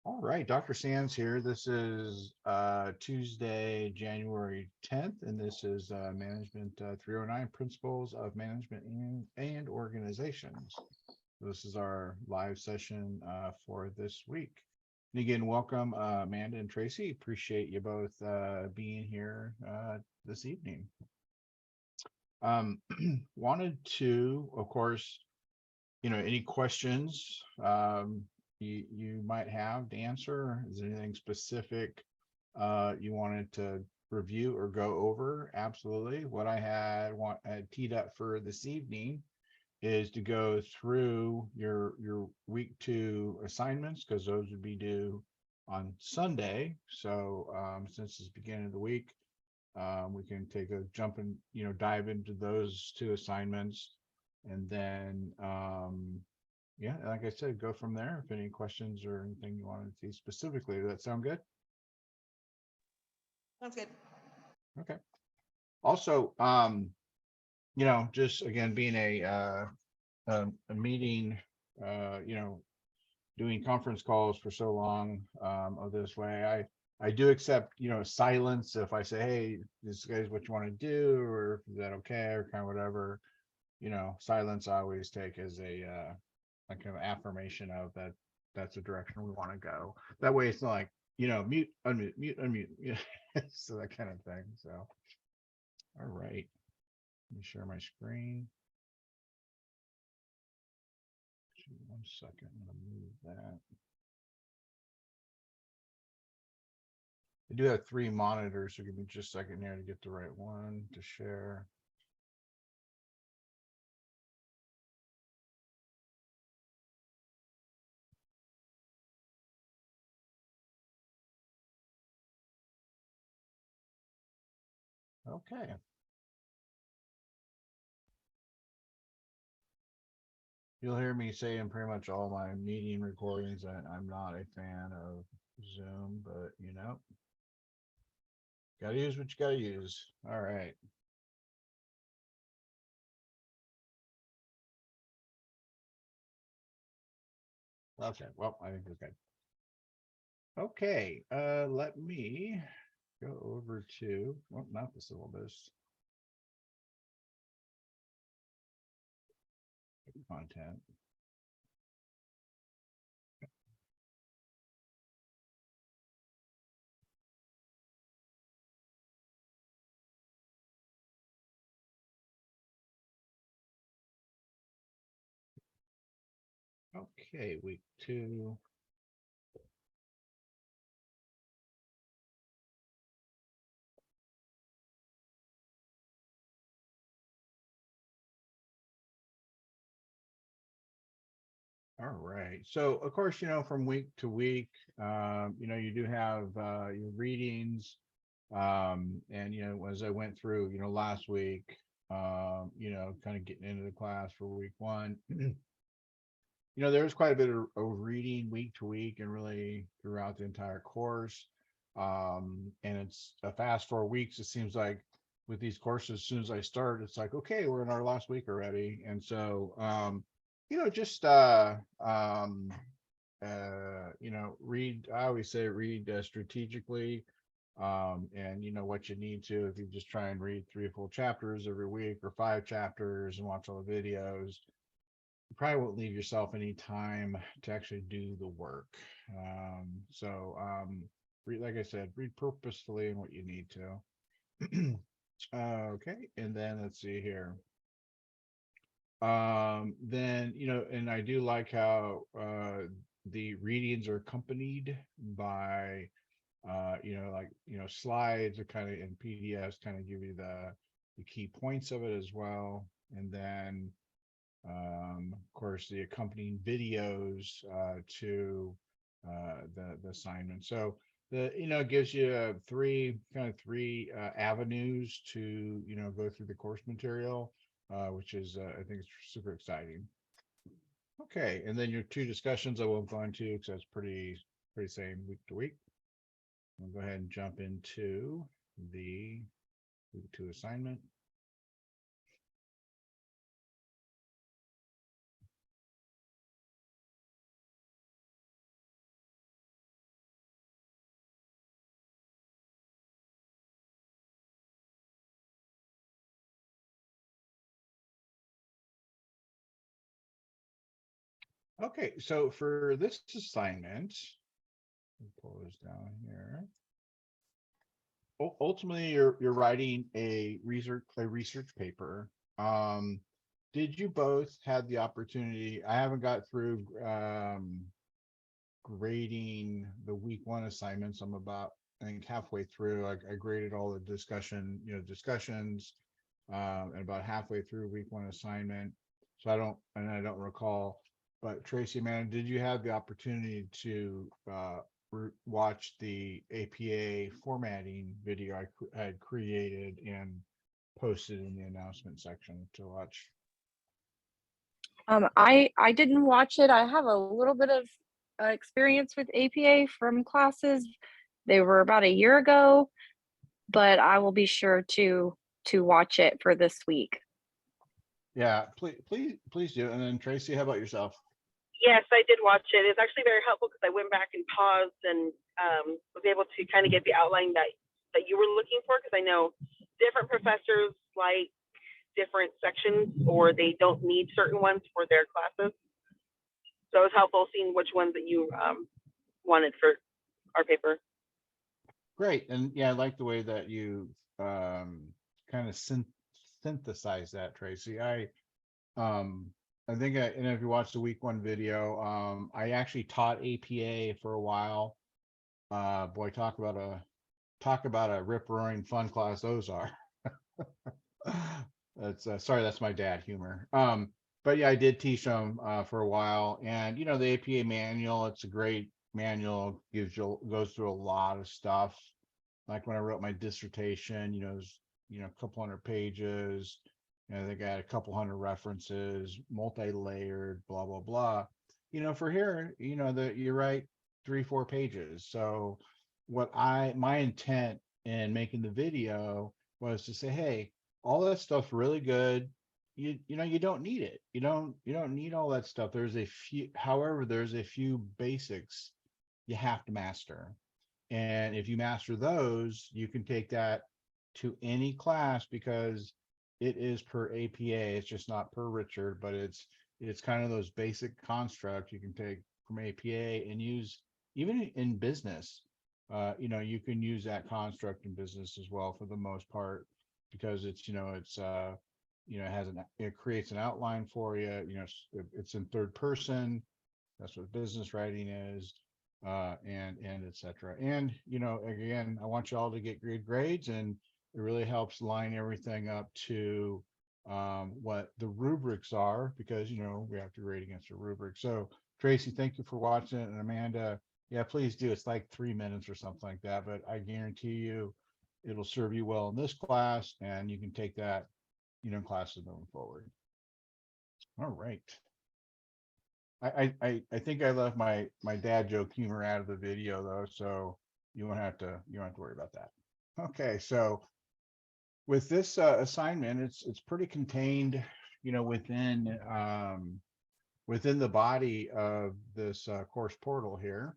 All right, Dr. Sands here. This is Tuesday, January 10th, and this is Management 309 Principles of Management and Organizations. This is our live session for this week. And again, welcome, Amanda and Tracy. Appreciate you both being here this evening. Wanted to, of course, any questions you might have to answer? Is there anything specific you wanted to review or go over? Absolutely. What I had teed up for this evening is to go through your week 2 assignments, because those would be due on Sunday. So since it's the beginning of the week, we can take a jump and dive into those 2 assignments, and then yeah, like I said, go from there. If any questions or anything you wanted to see specifically, does that sound good? Sounds good. Okay. Also, just again, being a meeting, doing conference calls for so long of this way, I do accept, silence if I say, hey, this is what you want to do, or is that okay, or kind of whatever. Silence I always take as a kind of affirmation of that's the direction we want to go. That way it's not like, mute, unmute, mute, unmute, so that kind of thing. So, all right. Let me share my screen. Actually, 1 second, I'm gonna move that. I do have 3 monitors, so give me just a second here to get the right one to share. Okay. You'll hear me say in pretty much all my meeting recordings that I'm not a fan of Zoom, but gotta use what you gotta use. All right. Okay, well, I think we're good. Okay, let me go over to, well, not the syllabus. Content. Okay, week 2. All right. So of course, from week to week, you do have your readings. And as I went through, last week, kind of getting into the class for week 1. There's quite a bit of reading week to week and really throughout the entire course. And it's a fast 4 weeks. It seems like with these courses, as soon as I start, it's like, okay, we're in our last week already. And so, just, read, I always say read strategically. And what you need to, if you just try and read 3 or 4 chapters every week, or 5 chapters and watch all the videos, you probably won't leave yourself any time to actually do the work. So read, like I said, read purposefully and what you need to. Okay, and then let's see here. Then and I do like how the readings are accompanied by slides, or kind of in PDFs, kind of give you the key points of it as well. And then of course, the accompanying videos to the assignment. So it gives you three avenues to go through the course material, which is I think it's super exciting. Okay, and then your 2 discussions I won't go into because that's pretty same week to week. I'll go ahead and jump into the week 2 assignment. Okay, so for this assignment, let me pull this down here. Ultimately, you're writing a research paper. Um, did you both have the opportunity? I haven't got through grading the week one assignments. I'm about, I think, halfway through. I graded all the discussions, and about halfway through week one assignment. So I don't recall. But Tracy, man, did you have the opportunity to watch the APA formatting video I had created and posted in the announcement section to watch? I didn't watch it. I have a little bit of experience with APA from classes. They were about a year ago, but I will be sure to watch it for this week. Yeah, please do. And then Tracy, how about yourself? Yes, I did watch it. It's actually very helpful because I went back and paused and was able to kind of get the outline that you were looking for, because I know different professors like different sections or they don't need certain ones for their classes. So it was helpful seeing which ones that you wanted for our paper. Great. And yeah, I like the way that you kind of synthesize that, Tracy. Um I think and if you watch the week one video, I actually taught APA for a while. Boy, talk about a rip roaring fun class those are. That's sorry, that's my dad humor. But yeah, I did teach them for a while, and the APA manual, it's a great manual, goes through a lot of stuff. Like when I wrote my dissertation, there's a couple hundred pages. I think I had a couple hundred references, multi-layered, blah blah blah. For here, that you write 3-4 pages. So my intent in making the video was to say, hey, all that stuff's really good. You don't need it. You don't need all that stuff. There's a few basics you have to master. And if you master those, you can take that to any class because it is per APA. It's just not per Richard, but it's kind of those basic constructs you can take from APA and use even in business. You can use that construct in business as well for the most part because it creates an outline for you. It's in third person. That's what business writing is, and etc. And again, I want you all to get good grades, and it really helps line everything up to what the rubrics are because we have to grade against a rubric. So Tracy, thank you for watching it, and Amanda, yeah, please do. It's like 3 minutes or something like that, but I guarantee you, it'll serve you well in this class, and you can take that in classes moving forward. All right. I think I left my dad joke humor out of the video though, so you won't have to worry about that. Okay, so with this assignment, it's pretty contained, within the body of this course portal here.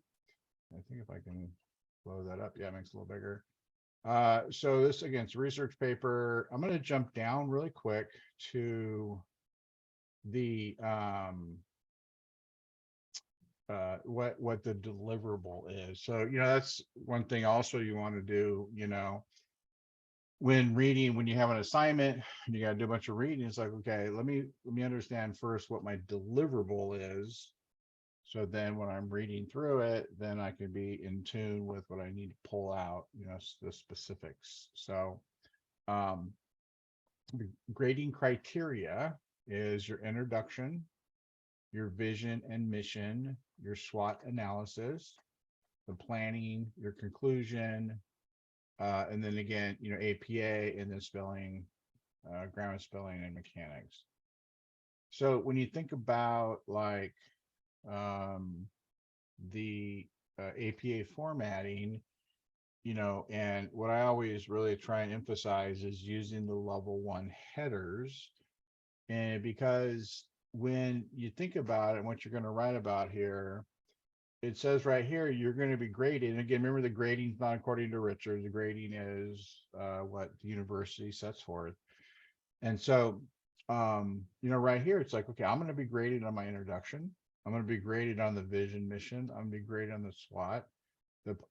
I think if I can blow that up, yeah, it makes it a little bigger. So this again, it's a research paper. I'm going to jump down really quick to the what the deliverable is. So that's one thing also you want to do, when reading, when you have an assignment and you got to do a bunch of reading, it's like, okay, let me understand first what my deliverable is. So then when I'm reading through it, then I can be in tune with what I need to pull out, the specifics. So the grading criteria is your introduction, your vision and mission, your SWOT analysis, the planning, your conclusion, and then again, APA, and then spelling, grammar, spelling, and mechanics. So when you think about like the APA formatting, and what I always really try and emphasize is using the level 1 headers. And because when you think about it and what you're going to write about here, it says right here, you're going to be graded. And again, remember the grading is not according to Richard. The grading is what the university sets forth. And so, right here, it's like, okay, I'm going to be graded on my introduction. I'm going to be graded on the vision, mission. I'm going to be graded on the SWOT,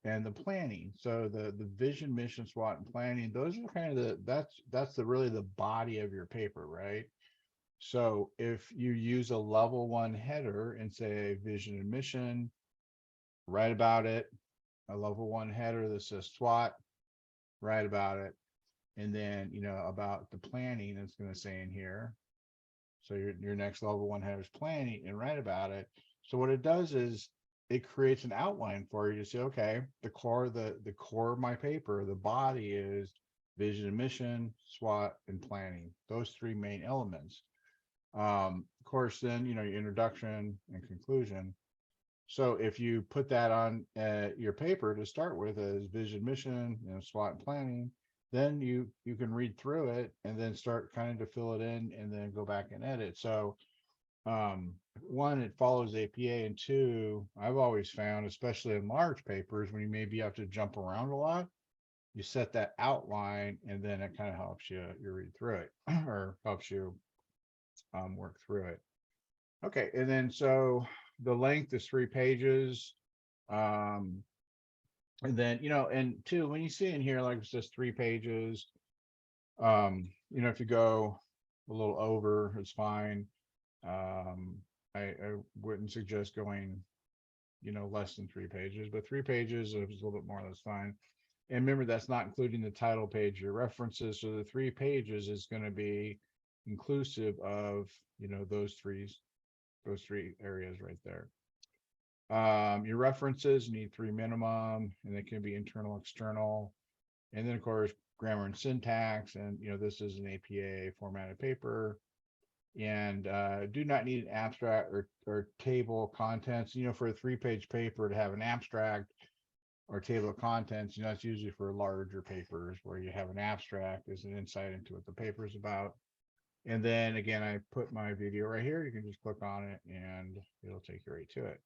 and the planning. So the vision, mission, SWOT, and planning. Those are kind of that's the really the body of your paper, right? So if you use a level 1 header and say vision and mission, write about it. A level 1 header that says SWOT, write about it. And then, about the planning, it's going to say in here. So your next level 1 header is planning, and write about it. So what it does is it creates an outline for you to say, okay, the core of my paper, the body is vision and mission, SWOT, and planning. Those 3 main elements. Of course, then, your introduction and conclusion. So if you put that on your paper to start with as vision, mission, SWOT, and planning, then you can read through it and then start kind of to fill it in and then go back and edit. So 1, it follows APA, and 2, I've always found, especially in large papers, when you maybe have to jump around a lot, you set that outline, and then it kind of helps you read through it or helps you work through it. Okay, and then so the length is 3 pages. And then, and 2, when you see in here, like it says 3 pages, if you go a little over, it's fine. I wouldn't suggest going, less than 3 pages, but 3 pages, if it's a little bit more, that's fine. And remember, that's not including the title page, your references. So the 3 pages is going to be inclusive of, those three areas right there. Your references need 3 minimum, and they can be internal, external. And then of course, grammar and syntax. And, this is an APA formatted paper. And do not need an abstract or table of contents. For a 3-page paper to have an abstract or table of contents, that's usually for larger papers where you have an abstract as an insight into what the paper is about. And then again, I put my video right here. You can just click on it and it'll take you right to it.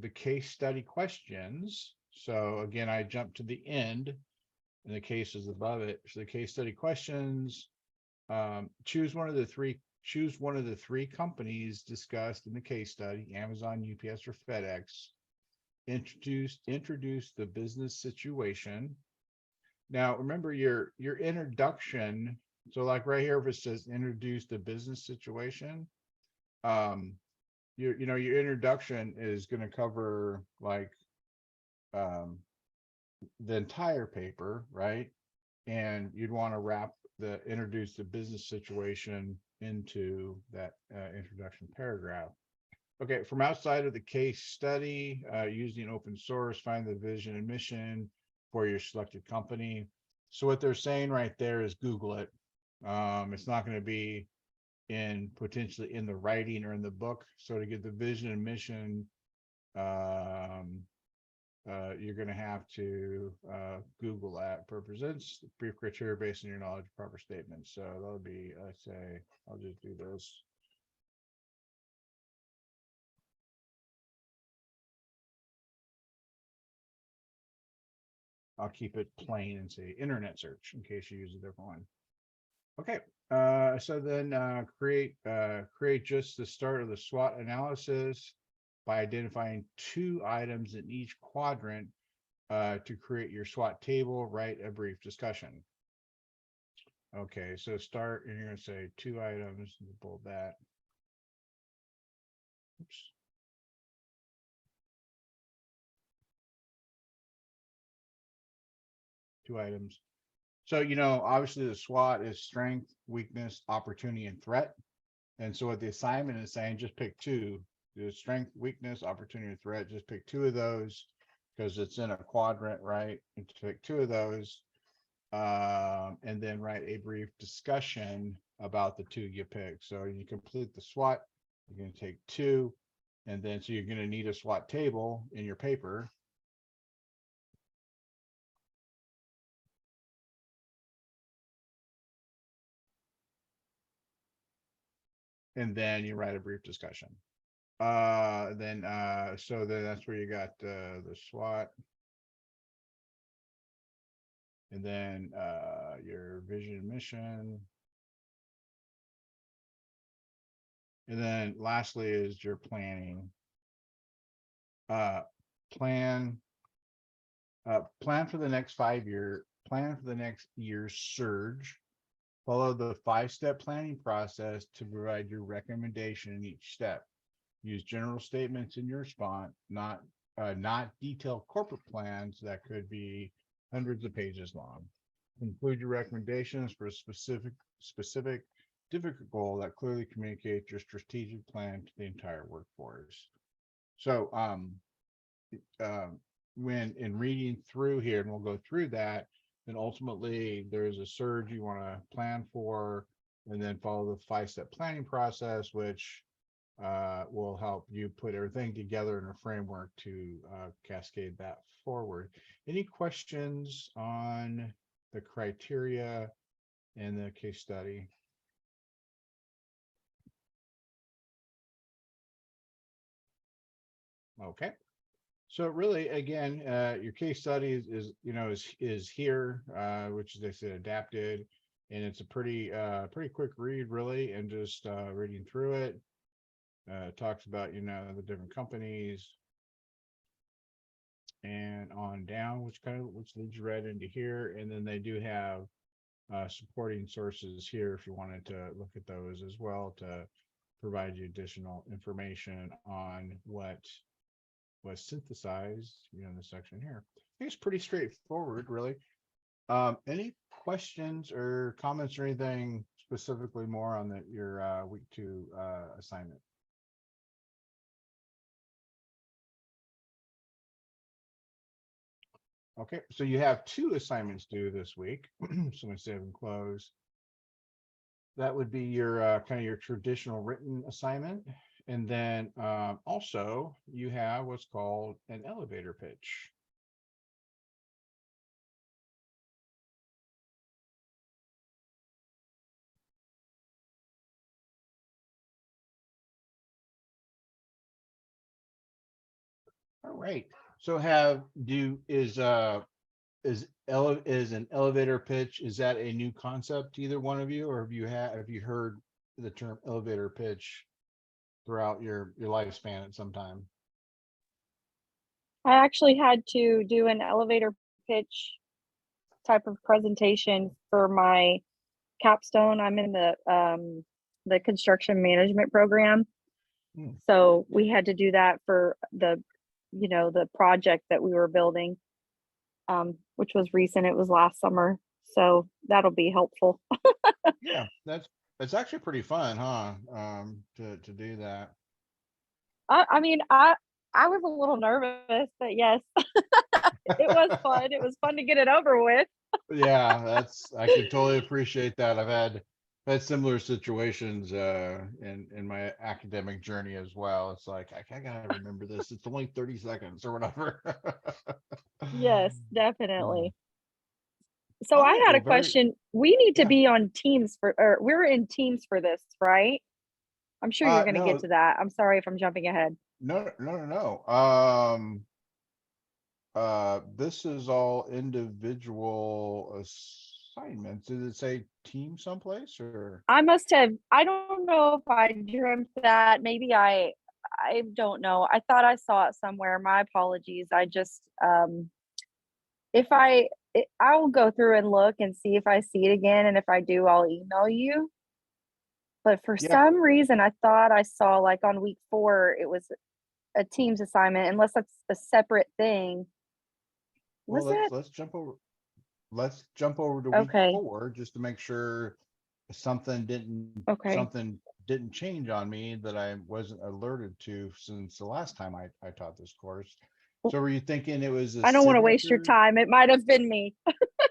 The case study questions. So again, I jumped to the end and the case is above it. So the case study questions, choose one of the three companies discussed in the case study: Amazon, UPS, or FedEx. Introduce the business situation. Now remember your introduction. So like right here, if it says introduce the business situation, your introduction is going to cover like the entire paper, right? And you'd want to introduce the business situation into that introduction paragraph. Okay, from outside of the case study, using open source, find the vision and mission for your selected company. So what they're saying right there is Google it. It's not going to be potentially in the writing or in the book. So to get the vision and mission, you're going to have to Google that. Presents brief criteria based on your knowledge of proper statements. So that'll be, let's say, I'll just do this. I'll keep it plain and say internet search in case you use a different one. Okay, so then create just the start of the SWOT analysis by identifying 2 items in each quadrant to create your SWOT table. Write a brief discussion. Okay, so start, and you're going to say 2 items. Bold that. Oops. Two items. So, obviously the SWOT is strength, weakness, opportunity, and threat. And so what the assignment is saying, just pick 2. The strength, weakness, opportunity, and threat. Just pick 2 of those because it's in a quadrant, right? And pick 2 of those. And then write a brief discussion about the 2 you pick. So you complete the SWOT, you're going to take 2, and then so you're going to need a SWOT table in your paper. And then you write a brief discussion. So then that's where you got the SWOT. And then your vision and mission. And then lastly is your planning. Uh, plan, plan for the next 5 year, plan for the next year's surge. Follow the 5-step planning process to provide your recommendation in each step. Use general statements in your response, not detailed corporate plans that could be hundreds of pages long. Include your recommendations for a specific difficult goal that clearly communicates your strategic plan to the entire workforce. So when in reading through here, and we'll go through that, then ultimately there's a surge you want to plan for, and then follow the 5-step planning process, which will help you put everything together in a framework to cascade that forward. Any questions on the criteria and the case study? Okay. So really, again, your case study is here, which is, they said, adapted, and it's a pretty quick read, really, and just reading through it. Talks about the different companies and on down, which leads you right into here, and then they do have supporting sources here if you wanted to look at those as well to provide you additional information on what was synthesized, in the section here. I think it's pretty straightforward, really. Any questions or comments or anything specifically more on your week 2 assignment? Okay, so you have 2 assignments due this week. So I'm gonna save and close. That would be your kind of your traditional written assignment. And then also you have what's called an elevator pitch. All right. So is an elevator pitch, is that a new concept to either one of you, or have you heard the term elevator pitch throughout your lifespan at some time? I actually had to do an elevator pitch type of presentation for my capstone. I'm in the construction management program. Hmm. So we had to do that for the project that we were building, which was recent. It was last summer. So that'll be helpful. Yeah, that's actually pretty fun, huh? To do that. I mean, I was a little nervous, but yes, it was fun. It was fun to get it over with. Yeah, I can totally appreciate that. I've had similar situations in my academic journey as well. It's like I gotta remember this. It's only 30 seconds or whatever. Yes, Mm. definitely. So All I right, had well, a question. We need to yeah. be on Teams or we're in Teams for this, right? I'm sure you're going to get No, to that. I'm sorry if I'm jumping ahead. no. This is all individual assignments. Did it say team someplace or? I don't know if I dreamt that. Maybe I don't know. I thought I saw it somewhere. My apologies. I just, if I will go through and look and see if I see it again. And if I do, I'll email you. But for Yeah. some reason, I thought I saw like on week 4, it was a Teams assignment, unless that's a separate thing. Well, Was it? let's jump over to week Okay. 4 just to make sure something didn't Okay. something didn't change on me that I wasn't alerted to since the last time I taught this course. So were you thinking it was a I don't want to waste your signature? time. It might have been me.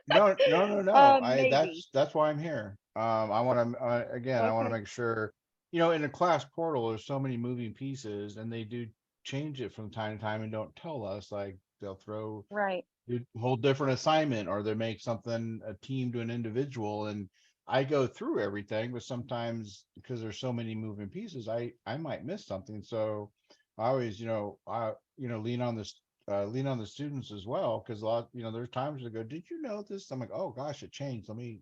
No. I Maybe. that's why I'm here. I want to again, I want to Okay. make sure, in a class portal, there's so many moving pieces, and they do change it from time to time and don't tell us. Like they'll throw Right. a whole different assignment, or they make something a team to an individual, and I go through everything, but sometimes because there's so many moving pieces, I might miss something. So I always, lean on the students as well, because a lot, there's times they go, did you know this? I'm like, oh gosh, it changed. Let me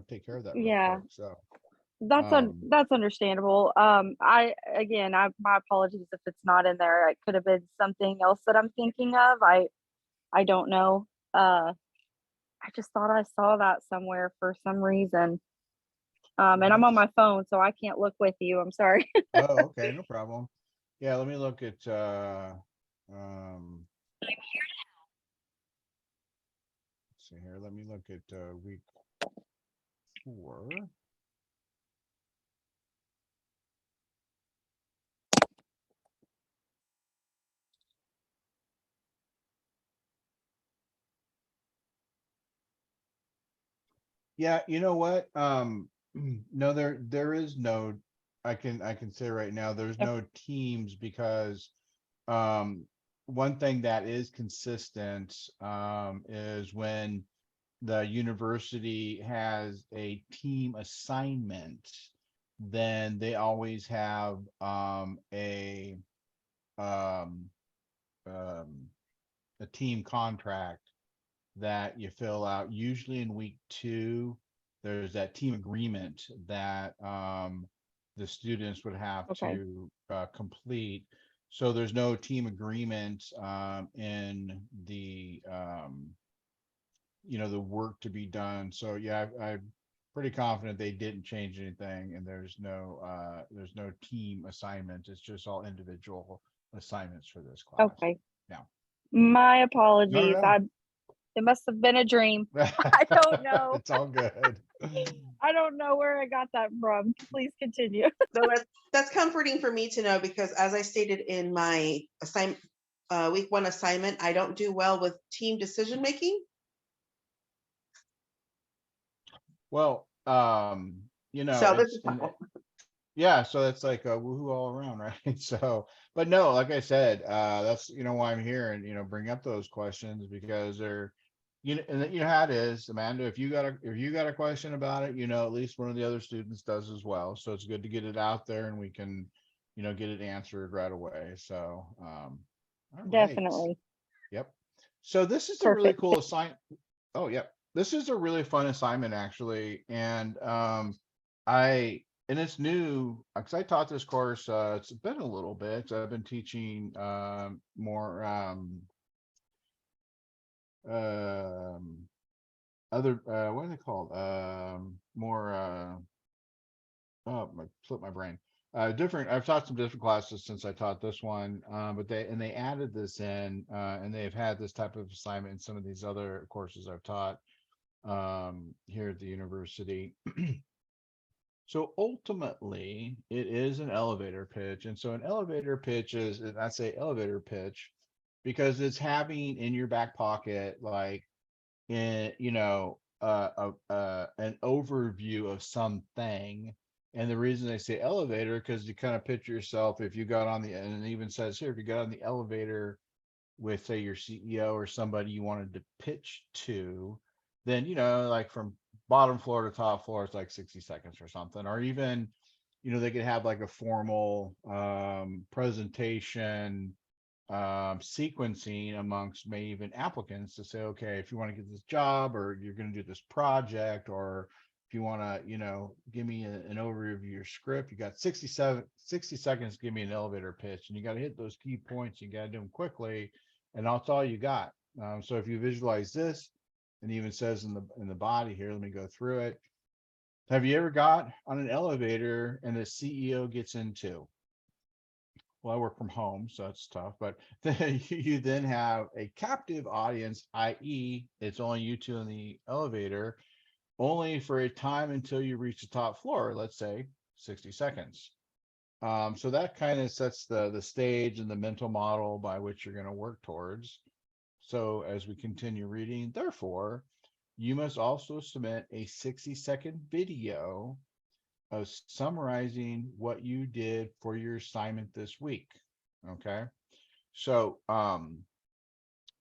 take care of that real Yeah. quick. So That's understandable. My apologies if it's not in there. It could have been something else that I'm thinking of. I don't know. I just thought I saw that somewhere for some reason. And I'm on my phone, so I can't look with you. I'm sorry. Oh, okay, no problem. Yeah, let me look at let's see here. Let me look at week 4. Yeah, you know what? No, there is no, I can say right now, there's no teams because one thing that is consistent is when the university has a team assignment, then they always have um, um, a team contract that you fill out. Usually in week 2, there's that team agreement that the students would have Okay. to complete. So there's no team agreement in the the work to be done. So yeah, I'm pretty confident they didn't change anything, and there's no team assignment. It's just all individual assignments for this class. Okay. Yeah. My No, apologies. no. It must have been a dream. I don't know. It's all good. I don't know where I got that from. Please continue. So that's comforting for me to know, because as I stated in my assignment, week 1 assignment, I don't do well with team decision making. Well, So this it's is helpful. yeah, so that's like a woohoo all around, right? So, but no, like I said, that's why I'm here and bring up those questions because they're and you know how it is, Amanda. If you got a question about it, at least one of the other students does as well. So it's good to get it out there and we can, get it answered right away. So, all right. Definitely. Yep. So this is a really Perfect. cool assignment. Oh, yeah. This is a really fun assignment actually. And it's new because I taught this course. It's been a little bit. I've been teaching more other what are they called? More oh, slipped my brain. Different. I've taught some different classes since I taught this one, but they added this in, and they've had this type of assignment in some of these other courses I've taught here at the university. So ultimately, it is an elevator pitch, and so an elevator pitch is, and I say elevator pitch because it's having in your back pocket like in an overview of something. And the reason they say elevator, because you kind of picture yourself, if you got on and it even says here, if you got on the elevator with say your CEO or somebody you wanted to pitch to, then like from bottom floor to top floor, it's like 60 seconds or something. Or even they could have like a formal presentation sequencing amongst maybe even applicants to say, okay, if you want to get this job or you're going to do this project, or if you want to, give me an overview of your script, you got 60 seconds to give me an elevator pitch, and you got to hit those key points. You got to do them quickly, and that's all you got. So if you visualize this, and even says in the body here, let me go through it. Have you ever got on an elevator and the CEO gets into? Well, I work from home, so it's tough, but then you then have a captive audience, i.e. it's only you two in the elevator, only for a time until you reach the top floor, let's say 60 seconds. So that kind of sets the stage and the mental model by which you're going to work towards. So as we continue reading, therefore, you must also submit a 60-second video of summarizing what you did for your assignment this week. Okay. So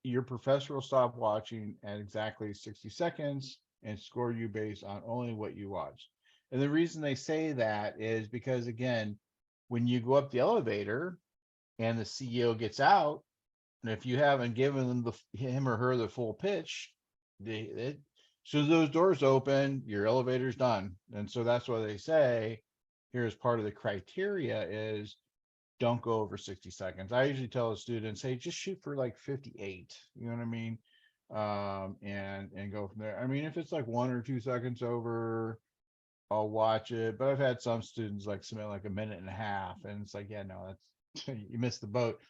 your professor will stop watching at exactly 60 seconds and score you based on only what you watched. And the reason they say that is because, again, when you go up the elevator and the CEO gets out, and if you haven't given them him or her the full pitch, So those doors open, your elevator's done. And so that's why they say, here's part of the criteria is don't go over 60 seconds. I usually tell the students, hey, just shoot for like 58. You know what I mean? And go from there. I mean, if it's like 1 or 2 seconds over, I'll watch it. But I've had some students like submit like a minute and a half, and it's like, yeah, no, that's you missed the boat.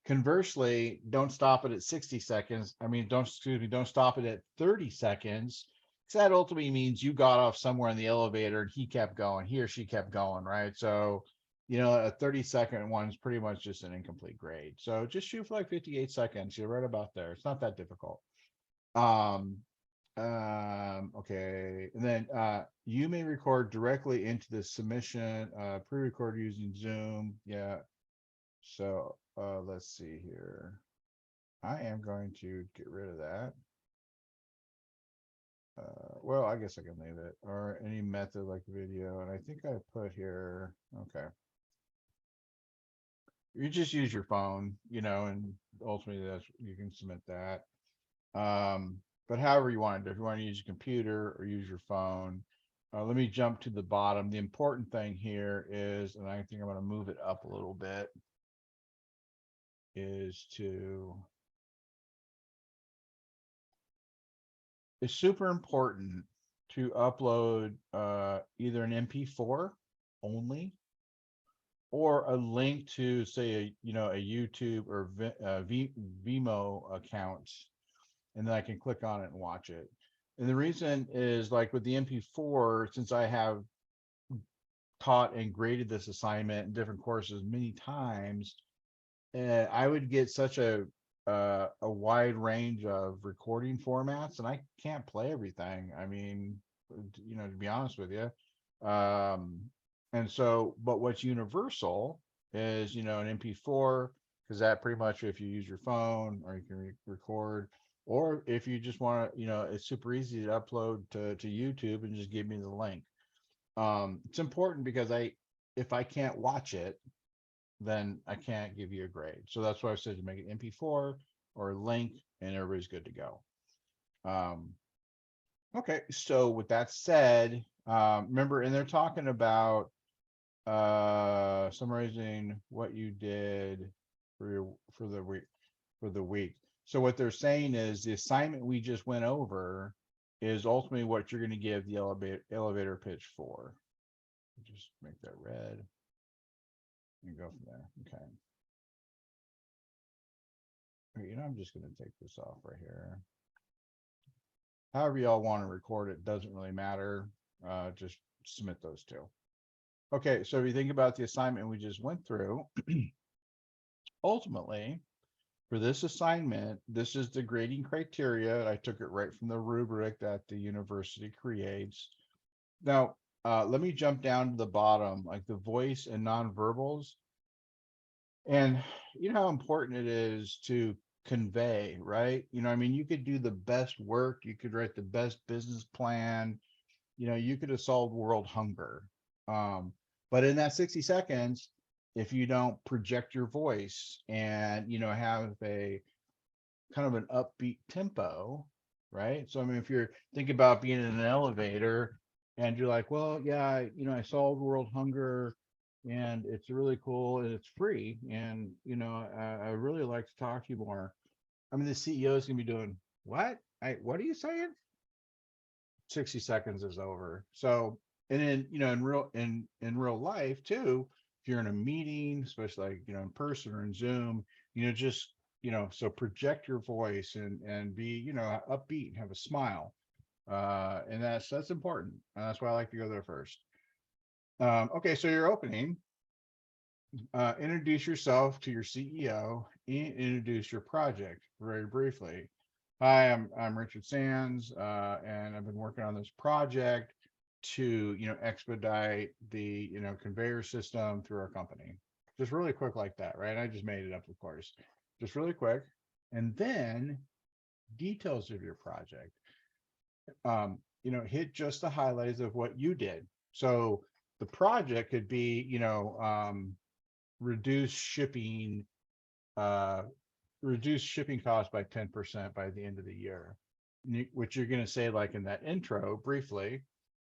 Conversely, don't stop it at 60 seconds. I mean, don't stop it at 30 seconds. Because that ultimately means you got off somewhere in the elevator and he kept going, he or she kept going, right? So, a 30-second one is pretty much just an incomplete grade. So just shoot for like 58 seconds. You're right about there. It's not that difficult. Okay. And then you may record directly into the submission, pre-record using Zoom. Yeah. So let's see here. I am going to get rid of that. Well, I guess I can leave it, or any method like video. And I think I put here, okay. You just use your phone, and ultimately that's, you can submit that. But however you want to do, if you want to use a computer or use your phone. Let me jump to the bottom. The important thing here is, and I think I'm going to move it up a little bit, is it's super important to upload either an MP4 only, or a link to, say, a YouTube or Vimeo account, and then I can click on it and watch it. And the reason is, like with the MP4, since I have taught and graded this assignment in different courses many times, I would get such a wide range of recording formats, and I can't play everything. I mean, to be honest with you. And so, but what's universal is, an MP4, because that pretty much, if you use your phone, or you can record, or if you just want to, it's super easy to upload to YouTube and just give me the link. It's important because if I can't watch it, then I can't give you a grade. So that's why I said to make it MP4 or a link, and everybody's good to go. Okay, so with that said, remember, and they're talking about summarizing what you did for the week. So what they're saying is the assignment we just went over is ultimately what you're going to give the elevator pitch for. Just make that red and go from there. Okay. I'm just going to take this off right here. However y'all want to record it, doesn't really matter. Just submit those two. Okay, so if you think about the assignment we just went through, ultimately, for this assignment, this is the grading criteria. I took it right from the rubric that the university creates. Now, let me jump down to the bottom, like the voice and nonverbals. And you know how important it is to convey, right? I mean, you could do the best work, you could write the best business plan, you could have solved world hunger. But in that 60 seconds, if you don't project your voice and, have a kind of an upbeat tempo, right? So, I mean, if you're thinking about being in an elevator and you're like, well, yeah, I solved world hunger and it's really cool and it's free. And, I really like to talk to you more. I mean, the CEO is going to be doing what? What are you saying? 60 seconds is over. So, and then, in real life too, if you're in a meeting, especially like, in person or in Zoom, just, so project your voice and be, upbeat and have a smile. And that's important. And that's why I like to go there first. Okay. So your opening, introduce yourself to your CEO and introduce your project very briefly. Hi, I'm Richard Sands, and I've been working on this project to, expedite the, conveyor system through our company. Just really quick like that, right? I just made it up, of course. Just really quick. And then details of your project. Hit just the highlights of what you did. So the project could be, reduce shipping costs by 10% by the end of the year. which you're going to say like in that intro briefly,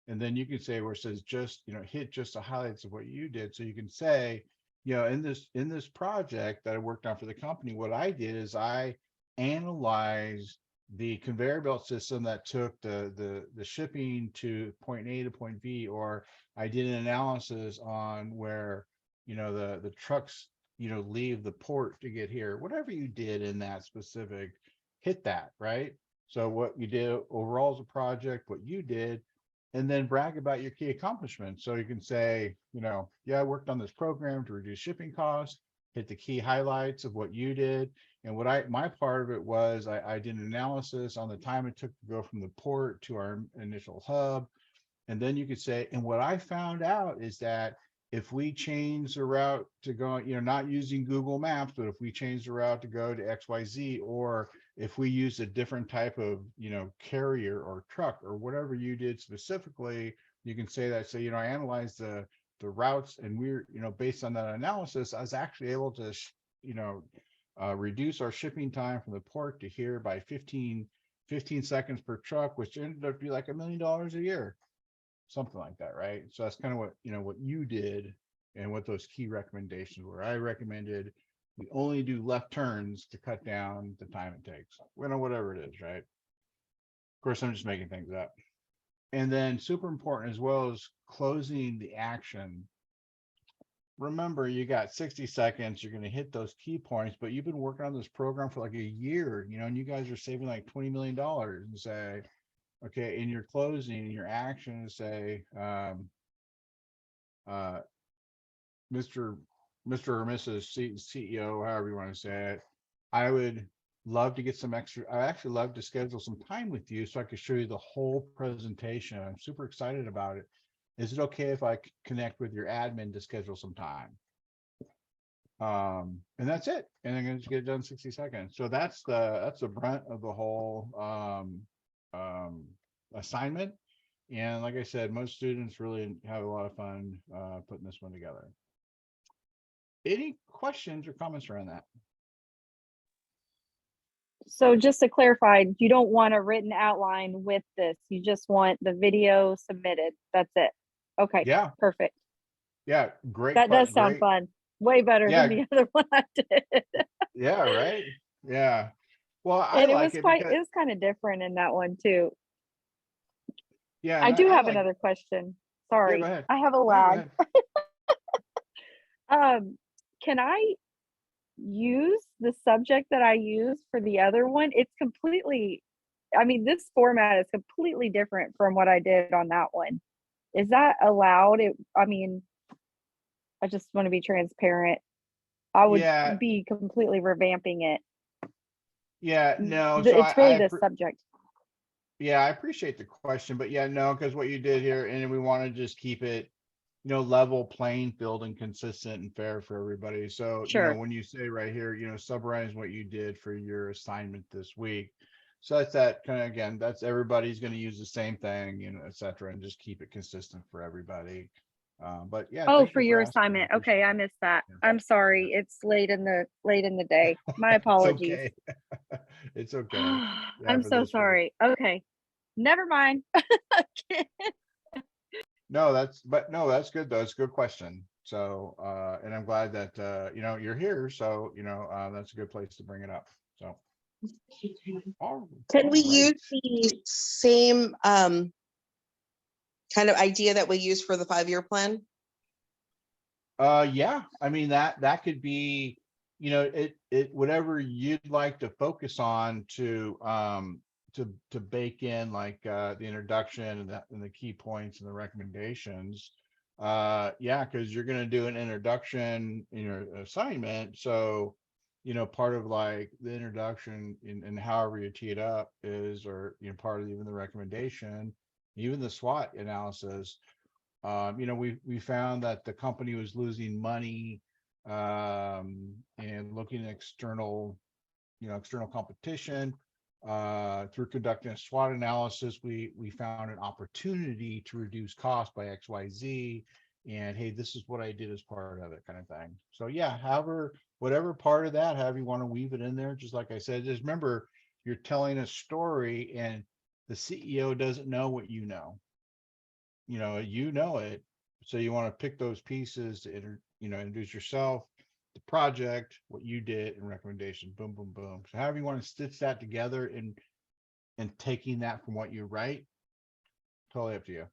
and then you can say where it says just, hit just the highlights of what you did. So you can say, in this project that I worked on for the company, what I did is I analyzed the conveyor belt system that took the shipping to point A to point B, or I did an analysis on where, the trucks, leave the port to get here. Whatever you did in that specific, hit that, right? So what you did overall as a project, what you did, and then brag about your key accomplishments. So you can say, yeah, I worked on this program to reduce shipping costs, hit the key highlights of what you did. And my part of it was I did an analysis on the time it took to go from the port to our initial hub. And then you could say, and what I found out is that if we change the route to go, not using Google Maps, but if we change the route to go to XYZ, or if we use a different type of, carrier or truck or whatever you did specifically, you can say that. So, I analyzed the routes, and we're, based on that analysis, I was actually able to, reduce our shipping time from the port to here by 15 seconds per truck, which ended up to be like $1 million a year. Something like that, right? So that's kind of what, what you did and what those key recommendations were. I recommended we only do left turns to cut down the time it takes. Whatever it is, right? Of course, I'm just making things up. And then super important as well as closing the action. Remember, you got 60 seconds. You're going to hit those key points, but you've been working on this program for like a year, and you guys are saving like $20 million, and say, okay, in your closing, your action, say, Mr. or Mrs. CEO, however you want to say it, I would love to get some extra. I actually love to schedule some time with you so I could show you the whole presentation. I'm super excited about it. Is it okay if I connect with your admin to schedule some time? And that's it. And I'm going to get it done in 60 seconds. So that's the brunt of the whole assignment. And like I said, most students really have a lot of fun putting this one together. Any questions or comments around that? So just to clarify, you don't want a written outline with this. You just want the video submitted. That's it. Okay. Yeah. Perfect. Yeah. Great. That does sound fun. Way better than the other one I did. Yeah. Right. Yeah. Well, And it was kind of different in that one too. Yeah. I do have another question. Sorry. Yeah, go ahead. I have a lag. Can I use the subject that I used for the other one? It's completely, this format is completely different from what I did on that one. Is that allowed? I just want to be transparent. I would be completely revamping it. Yeah, no. It's really the subject. Yeah, I appreciate the question, but yeah, no, because what you did here, and we want to just keep it, level playing field and consistent and fair for everybody. So, sure. When you say right here, summarize what you did for your assignment this week. So that's that kind of, again, that's everybody's going to use the same thing, et cetera, and just keep it consistent for everybody. But yeah. Oh, for your assignment. Okay, I missed that. Yeah. I'm sorry. Yeah. It's late in the day. My apologies. It's okay. It's okay. Yeah, I'm so sorry. Week. Okay. Never mind. No, that's good though. It's a good question. So, and I'm glad that, you're here. So, that's a good place to bring it up. So. Can we use the same kind of idea that we use for the 5-year plan? Yeah. That could be, whatever you'd like to focus on to bake in, like the introduction and the key points and the recommendations. Yeah, because you're going to do an introduction in your assignment. So, part of like the introduction and however you tee it up is, or, part of even the recommendation, even the SWOT analysis. We found that the company was losing money and looking at external competition. Through conducting a SWOT analysis, we found an opportunity to reduce cost by XYZ. And hey, this is what I did as part of it, kind of thing. So yeah, whatever part of that, however you want to weave it in there, just like I said, just remember, you're telling a story, and the CEO doesn't know what you know. You know it. So you want to pick those pieces to introduce yourself, the project, what you did, and recommendation. Boom, boom, boom. So however you want to stitch that together and taking that from what you write, totally up to you.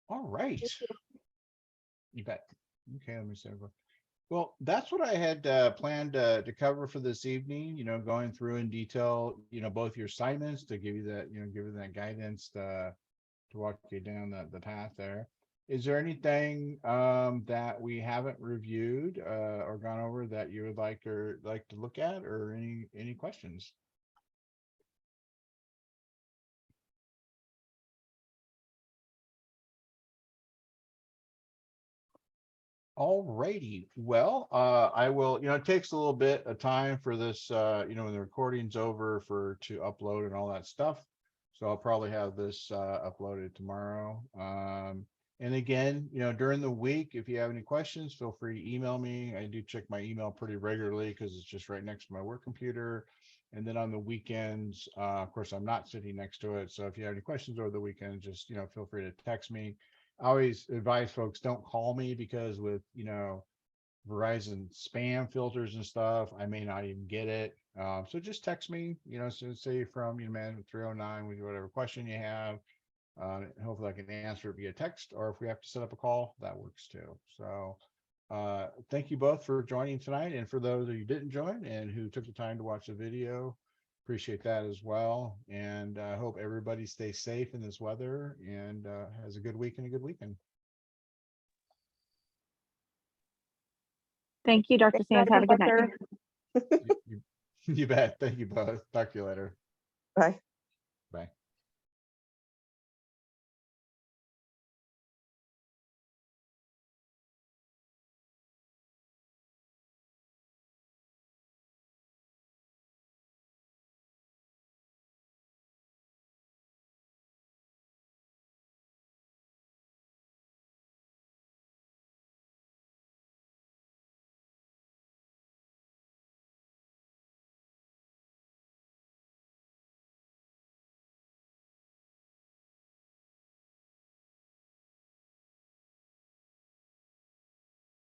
All right. You bet. Okay, let me see. Well, that's what I had planned to cover for this evening, going through in detail, both your assignments to give you that, give you that guidance to walk you down the path there. Is there anything that we haven't reviewed or gone over that you would like to look at, or any questions? All righty. Well, I will, it takes a little bit of time for this, when the recording's over to upload and all that stuff. So I'll probably have this uploaded tomorrow. And again, during the week, if you have any questions, feel free to email me. I do check my email pretty regularly because it's just right next to my work computer. And then on the weekends, of course, I'm not sitting next to it. So if you have any questions over the weekend, just, feel free to text me. I always advise folks, don't call me, because with, Verizon spam filters and stuff, I may not even get it. So just text me, so say from, man 309 with whatever question you have. Hopefully I can answer it via text, or if we have to set up a call, that works too. So thank you both for joining tonight. And for those of you who didn't join and who took the time to watch the video, appreciate that as well. And I hope everybody stays safe in this weather and has a good week and a good weekend. Thank you, Dr. Sands. Have a good night. You bet. Thank you both. Talk to you later. Bye. Bye.